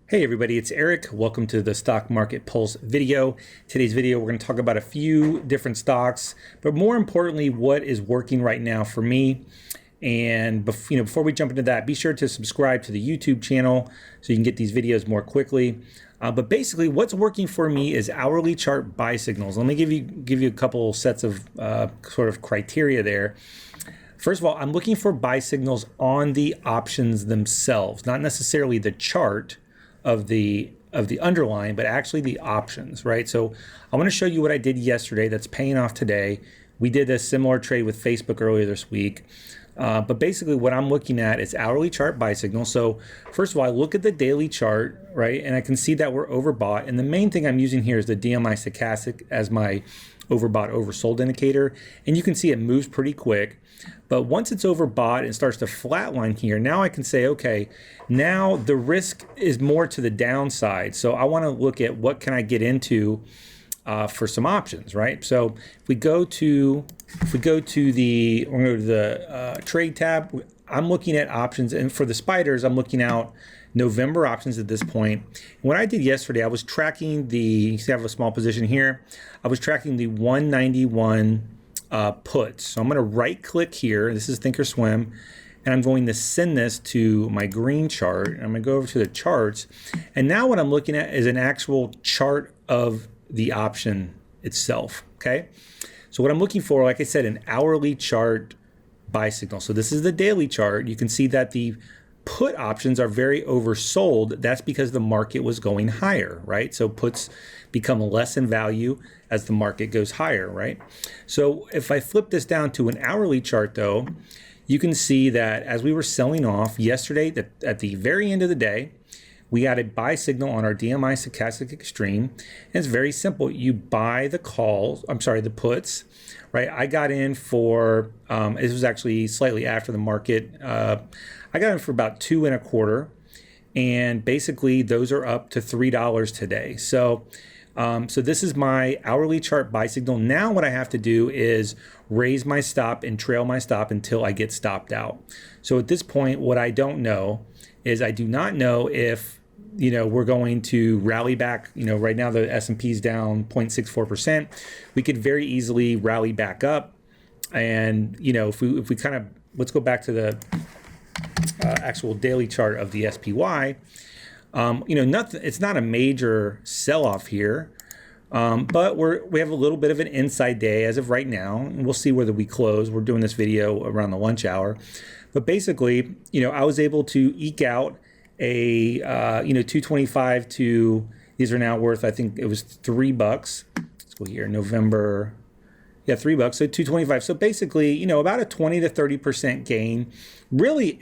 Hey everybody, it's Eric. Welcome to the Stock Market Pulse video. Today's video, we're going to talk about a few different stocks, but more importantly, what is working right now for me. And before we jump into that, be sure to subscribe to the YouTube channel so you can get these videos more quickly. But basically, what's working for me is hourly chart buy signals. Let me give you a couple sets of sort of criteria there. First of all, I'm looking for buy signals on the options themselves, not necessarily the chart of the underlying, but actually the options, right? So I want to show you what I did yesterday that's paying off today. We did a similar trade with Facebook earlier this week. But basically what I'm looking at is hourly chart buy signal. So first of all, I look at the daily chart, right? And I can see that we're overbought. And the main thing I'm using here is the DMI stochastic as my overbought, oversold indicator. And you can see it moves pretty quick. But once it's overbought and starts to flatline here, now I can say, okay, now the risk is more to the downside. So I want to look at what can I get into for some options, right? So if we go to the trade tab, I'm looking at options, and for the spiders, I'm looking out November options at this point. What I did yesterday, I was tracking you see I have a small position here. I was tracking the 191 puts. So I'm going to right click here. This is ThinkorSwim. And I'm going to send this to my green chart. I'm going to go over to the charts. And now what I'm looking at is an actual chart of the option itself. Okay. So what I'm looking for, like I said, an hourly chart buy signal. So this is the daily chart. You can see that the put options are very oversold. That's because the market was going higher, right? So puts become less in value as the market goes higher, right? So if I flip this down to an hourly chart though, you can see that as we were selling off yesterday, at the very end of the day, we had a buy signal on our DMI StochasticExtreme. And it's very simple. You buy the the puts, right? I got in for, this was actually slightly after the market. I got in for about 2.25. And basically those are up to $3 today. So this is my hourly chart buy signal. Now what I have to do is raise my stop and trail my stop until I get stopped out. So at this point, what I don't know is I do not know if, we're going to rally back. Right now the S&P is down 0.64%. We could very easily rally back up. And, if we kind of, let's go back to the actual daily chart of the SPY. Nothing. It's not a major sell-off here, but we have a little bit of an inside day as of right now, and we'll see whether we close. We're doing this video around the lunch hour, but basically, I was able to eke out a 225 to, these are now worth, I think it was $3. Let's go here, November. Yeah, $3, so 225. So basically, about a 20 to 30% gain, really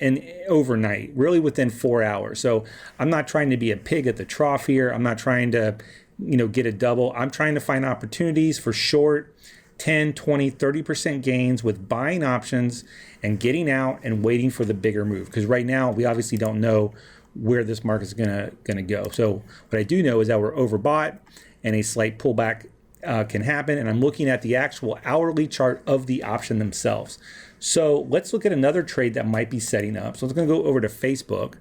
overnight, really within 4 hours. So I'm not trying to be a pig at the trough here. I'm not trying to, get a double. I'm trying to find opportunities for short 10, 20, 30% gains with buying options and getting out and waiting for the bigger move. Because right now, we obviously don't know where this market is gonna go. So what I do know is that we're overbought and a slight pullback can happen, and I'm looking at the actual hourly chart of the option themselves. So let's look at another trade that might be setting up. So I'm going to go over to Facebook,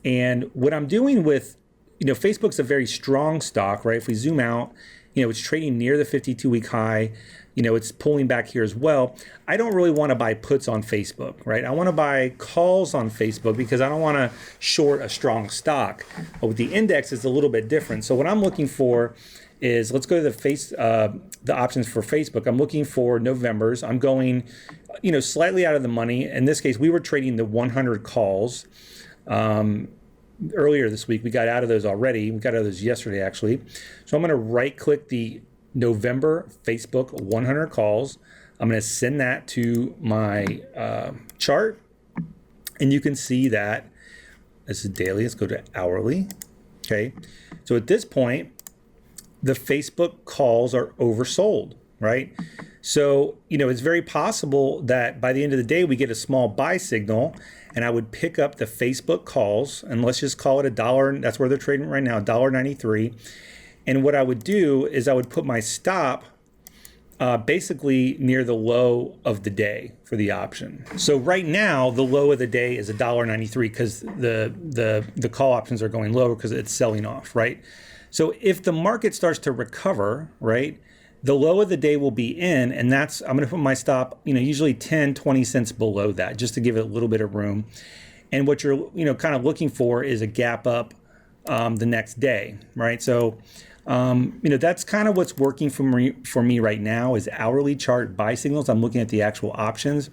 and what I'm doing with, Facebook's a very strong stock, right? If we zoom out, it's trading near the 52-week high. It's pulling back here as well. I don't really want to buy puts on Facebook, right? I want to buy calls on Facebook because I don't want to short a strong stock. But with the index, it's a little bit different. So what I'm looking for is, let's go to the options for Facebook. I'm looking for November's. I'm going, slightly out of the money. In this case, we were trading the 100 calls earlier this week. We got out of those already. We got out of those yesterday, actually. So I'm going to right-click the November Facebook 100 calls. I'm going to send that to my chart, and you can see that this is daily. Let's go to hourly. Okay. So at this point, the Facebook calls are oversold, right? So, it's very possible that by the end of the day, we get a small buy signal, and I would pick up the Facebook calls, and let's just call it $1. That's where they're trading right now, $1.93. And what I would do is I would put my stop basically near the low of the day for the option. So right now, the low of the day is $1.93 because the call options are going lower because it's selling off, right? So if the market starts to recover, right, the low of the day will be in, and that's, I'm going to put my stop, usually 10, 20 cents below that, just to give it a little bit of room. And what you're, kind of looking for is a gap up the next day, right? So, that's kind of what's working for me right now is hourly chart buy signals. I'm looking at the actual options.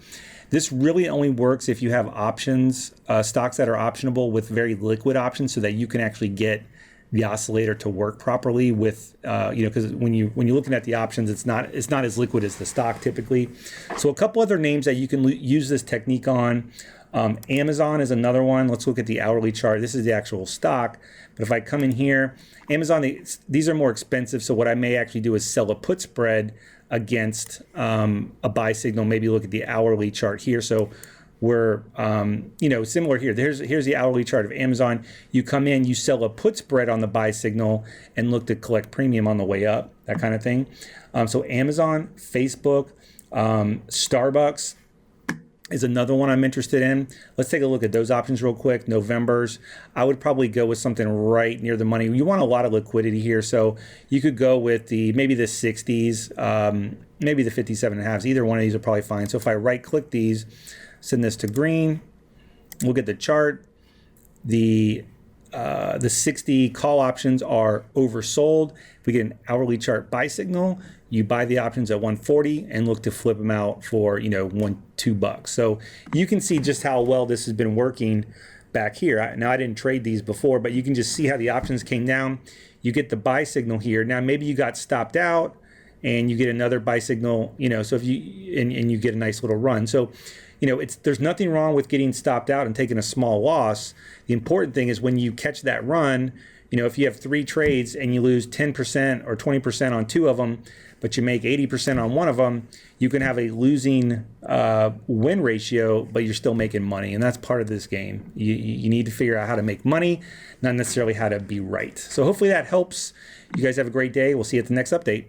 This really only works if you have options, stocks that are optionable with very liquid options, so that you can actually get the oscillator to work properly with, because when you're looking at the options, it's not as liquid as the stock typically. So a couple other names that you can use this technique on. Amazon is another one. Let's look at the hourly chart. This is the actual stock. But if I come in here, Amazon, these are more expensive. So what I may actually do is sell a put spread against a buy signal. Maybe look at the hourly chart here. So we're, similar here. Here's the hourly chart of Amazon. You come in, you sell a put spread on the buy signal and look to collect premium on the way up, that kind of thing. So Amazon, Facebook, StarBucks is another one I'm interested in. Let's take a look at those options real quick. November's, I would probably go with something right near the money. You want a lot of liquidity here, so you could go with maybe the 60s, maybe the 57.5s. Either one of these are probably fine. So if I right click these, send this to green, look at the chart. The 60 call options are oversold. If we get an hourly chart buy signal, you buy the options at 140 and look to flip them out for, $2. So you can see just how well this has been working back here. Now, I didn't trade these before, but you can just see how the options came down. You get the buy signal here. Now, maybe you got stopped out and you get another buy signal, so if you get a nice little run. So, there's nothing wrong with getting stopped out and taking a small loss. The important thing is when you catch that run, if you have 3 trades and you lose 10% or 20% on 2 of them, but you make 80% on 1 of them, you can have a losing win ratio, but you're still making money. And that's part of this game. You need to figure out how to make money, not necessarily how to be right. So hopefully that helps. You guys have a great day. We'll see you at the next update.